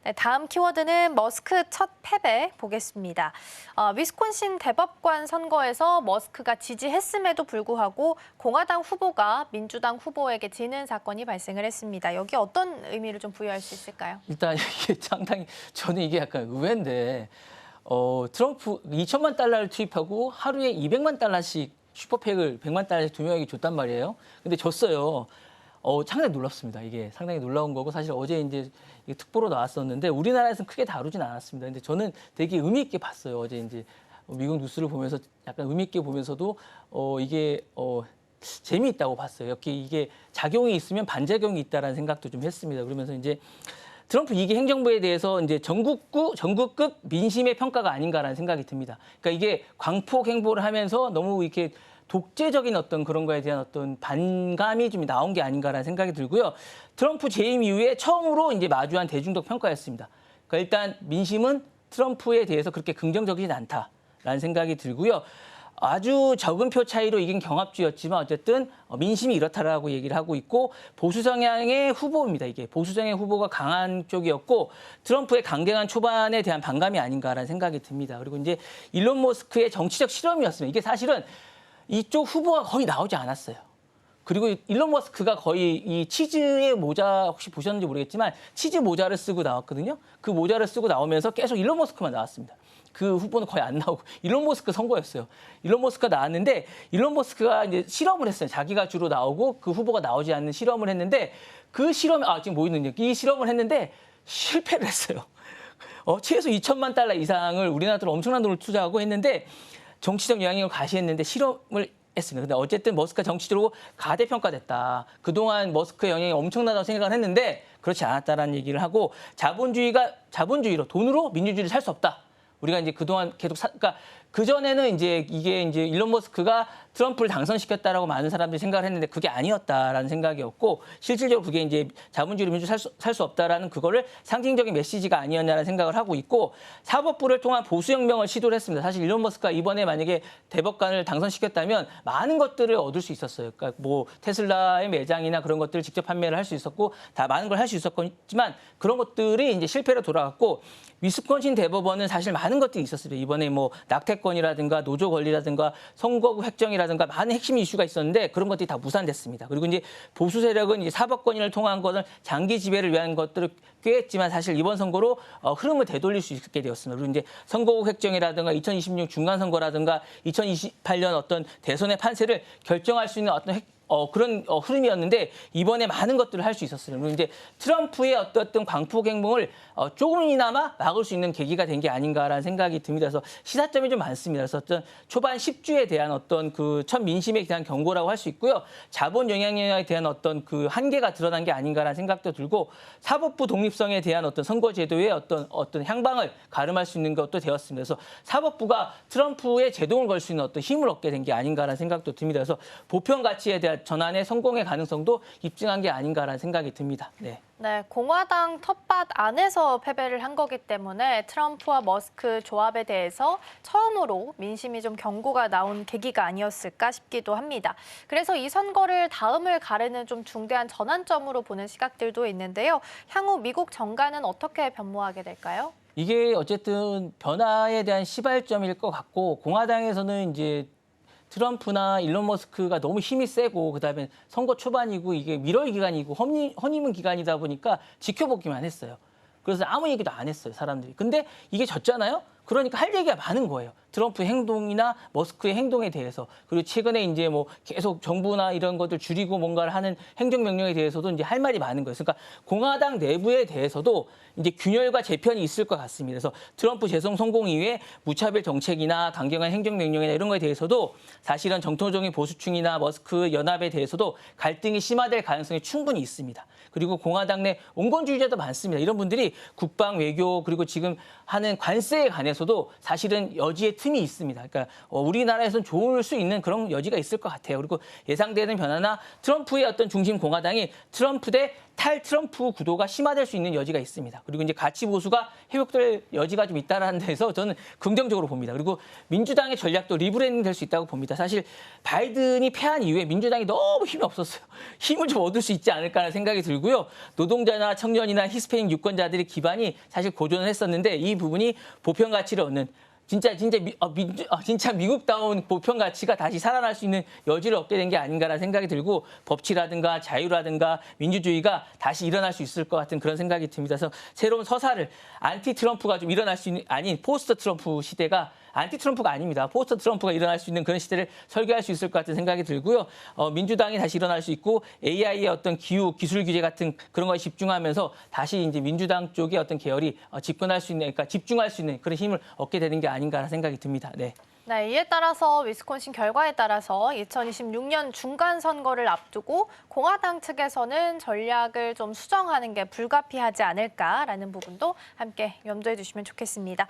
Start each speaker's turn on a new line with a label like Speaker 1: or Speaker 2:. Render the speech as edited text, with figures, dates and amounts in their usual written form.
Speaker 1: 네, 다음 키워드는 머스크 첫 패배 보겠습니다. 위스콘신 대법관 선거에서 머스크가 지지했음에도 불구하고 공화당 후보가 민주당 후보에게 지는 사건이 발생을 했습니다. 여기 어떤 의미를 좀 부여할 수 있을까요?
Speaker 2: 일단 이게 상당히 저는 이게 약간 의외인데 트럼프 2천만 달러를 투입하고 하루에 200만 달러씩 슈퍼팩을 100만 달러씩 두 명에게 줬단 말이에요. 근데 줬어요. 상당히 놀랍습니다. 이게 상당히 놀라운 거고 사실 어제 이제 특보로 나왔었는데 우리나라에서는 크게 다루진 않았습니다. 근데 저는 되게 의미 있게 봤어요. 어제 이제 미국 뉴스를 보면서 약간 의미 있게 보면서도 이게 재미있다고 봤어요. 이게 작용이 있으면 반작용이 있다라는 생각도 좀 했습니다. 그러면서 이제 트럼프 2기 행정부에 대해서 이제 전국급 민심의 평가가 아닌가라는 생각이 듭니다. 그러니까 이게 광폭 행보를 하면서 너무 이렇게 독재적인 어떤 그런 거에 대한 어떤 반감이 좀 나온 게 아닌가라는 생각이 들고요. 트럼프 재임 이후에 처음으로 이제 마주한 대중적 평가였습니다. 그러니까 일단 민심은 트럼프에 대해서 그렇게 긍정적이진 않다라는 생각이 들고요. 아주 적은 표 차이로 이긴 경합주였지만 어쨌든 민심이 이렇다라고 얘기를 하고 있고 보수 성향의 후보입니다. 이게 보수 성향의 후보가 강한 쪽이었고 트럼프의 강경한 초반에 대한 반감이 아닌가라는 생각이 듭니다. 그리고 이제 일론 머스크의 정치적 실험이었습니다. 이게 사실은 이쪽 후보가 거의 나오지 않았어요. 그리고 일론 머스크가 거의 이 치즈의 모자 혹시 보셨는지 모르겠지만 치즈 모자를 쓰고 나왔거든요. 그 모자를 쓰고 나오면서 계속 일론 머스크만 나왔습니다. 그 후보는 거의 안 나오고 일론 머스크 선거였어요. 일론 머스크가 나왔는데 일론 머스크가 이제 실험을 했어요. 자기가 주로 나오고 그 후보가 나오지 않는 실험을 했는데 그 실험이 지금 보이는 이 실험을 했는데 실패를 했어요. 최소 2천만 달러 이상을 우리나라로 엄청난 돈을 투자하고 했는데 정치적 영향력을 가시했는데 실험을 했습니다. 근데 어쨌든 머스크가 정치적으로 가대평가됐다. 그동안 머스크의 영향이 엄청나다고 생각을 했는데 그렇지 않았다라는 얘기를 하고 자본주의로 돈으로 민주주의를 살 수 없다. 우리가 이제 그동안 계속 그러니까 그전에는 이제 이게 이제 일론 머스크가 트럼프를 당선시켰다라고 많은 사람들이 생각을 했는데 그게 아니었다라는 생각이었고 실질적으로 그게 이제 자본주의로 민주주의 살 수 없다라는 그거를 상징적인 메시지가 아니었냐라는 생각을 하고 있고 사법부를 통한 보수혁명을 시도를 했습니다. 사실 일론 머스크가 이번에 만약에 대법관을 당선시켰다면 많은 것들을 얻을 수 있었어요. 그러니까 뭐 테슬라의 매장이나 그런 것들을 직접 판매를 할 수 있었고 다 많은 걸 할 수 있었지만 그런 것들이 이제 실패로 돌아갔고 위스콘신 대법원은 사실 많은 것들이 있었어요. 이번에 뭐 낙태권이라든가 노조 권리라든가 선거구 획정이라든가 많은 핵심 이슈가 있었는데 그런 것들이 다 무산됐습니다. 그리고 이제 보수 세력은 이제 사법권위를 통한 것을 장기 지배를 위한 것들을 꾀했지만 사실 이번 선거로 흐름을 되돌릴 수 있게 되었습니다. 그리고 이제 선거구 획정이라든가 2026 중간 선거라든가 2028년 어떤 대선의 판세를 결정할 수 있는 어떤 그런 흐름이었는데 이번에 많은 것들을 할 수 있었어요. 그리고 이제 트럼프의 어떤 광폭 행동을 조금이나마 막을 수 있는 계기가 된 게 아닌가라는 생각이 듭니다. 그래서 시사점이 좀 많습니다. 그래서 어떤 초반 10주에 대한 어떤 그 첫 민심에 대한 경고라고 할 수 있고요. 자본 영향력에 대한 어떤 그 한계가 드러난 게 아닌가라는 생각도 들고 사법부 독립성에 대한 어떤 선거제도의 어떤 향방을 가름할 수 있는 것도 되었습니다. 그래서 사법부가 트럼프의 제동을 걸 수 있는 어떤 힘을 얻게 된 게 아닌가라는 생각도 듭니다. 그래서 보편 가치에 대한 전환의 성공의 가능성도 입증한 게 아닌가라는 생각이 듭니다. 네.
Speaker 1: 네, 공화당 텃밭 안에서 패배를 한 거기 때문에 트럼프와 머스크 조합에 대해서 처음으로 민심이 좀 경고가 나온 계기가 아니었을까 싶기도 합니다. 그래서 이 선거를 다음을 가르는 좀 중대한 전환점으로 보는 시각들도 있는데요. 향후 미국 정가는 어떻게 변모하게 될까요?
Speaker 2: 이게 어쨌든 변화에 대한 시발점일 것 같고 공화당에서는 이제 트럼프나 일론 머스크가 너무 힘이 세고 그다음에 선거 초반이고 이게 밀월 기간이고 허니문 기간이다 보니까 지켜보기만 했어요. 그래서 아무 얘기도 안 했어요, 사람들이. 근데 이게 졌잖아요? 그러니까 할 얘기가 많은 거예요. 트럼프 행동이나 머스크의 행동에 대해서. 그리고 최근에 이제 뭐 계속 정부나 이런 것들 줄이고 뭔가를 하는 행정명령에 대해서도 이제 할 말이 많은 거예요. 그러니까 공화당 내부에 대해서도 이제 균열과 재편이 있을 것 같습니다. 그래서 트럼프 재선 성공 이후에 무차별 정책이나 강경한 행정명령이나 이런 거에 대해서도 사실은 정통적인 보수층이나 머스크 연합에 대해서도 갈등이 심화될 가능성이 충분히 있습니다. 그리고 공화당 내 온건주의자도 많습니다. 이런 분들이 국방, 외교 그리고 지금 하는 관세에 관해서도 사실은 여지에 틈이 있습니다. 그러니까 우리나라에서는 좋을 수 있는 그런 여지가 있을 것 같아요. 그리고 예상되는 변화나 트럼프의 어떤 중심 공화당이 트럼프 대 탈트럼프 구도가 심화될 수 있는 여지가 있습니다. 그리고 이제 가치 보수가 회복될 여지가 좀 있다라는 데서 저는 긍정적으로 봅니다. 그리고 민주당의 전략도 리브랜딩 될 수 있다고 봅니다. 사실 바이든이 패한 이후에 민주당이 너무 힘이 없었어요. 힘을 좀 얻을 수 있지 않을까라는 생각이 들고요. 노동자나 청년이나 히스패닉 유권자들의 기반이 사실 고전을 했었는데 이 부분이 보편 가치를 얻는 진짜 미국다운 보편 가치가 다시 살아날 수 있는 여지를 얻게 된 게 아닌가라는 생각이 들고 법치라든가 자유라든가 민주주의가 다시 일어날 수 있을 것 같은 그런 생각이 듭니다. 그래서 새로운 서사를 안티 트럼프가 좀 일어날 수 있는 아닌 포스트 트럼프 시대가 안티 트럼프가 아닙니다. 포스트 트럼프가 일어날 수 있는 그런 시대를 설계할 수 있을 것 같은 생각이 들고요. 민주당이 다시 일어날 수 있고 AI의 어떤 기술 규제 같은 그런 거에 집중하면서 다시 이제 민주당 쪽의 어떤 계열이 집권할 수 있는, 그러니까 집중할 수 있는 그런 힘을 얻게 되는 게 아닌가라는 생각이 듭니다. 네.
Speaker 1: 네, 이에 따라서 위스콘신 결과에 따라서 2026년 중간 선거를 앞두고 공화당 측에서는 전략을 좀 수정하는 게 불가피하지 않을까라는 부분도 함께 염두해 주시면 좋겠습니다.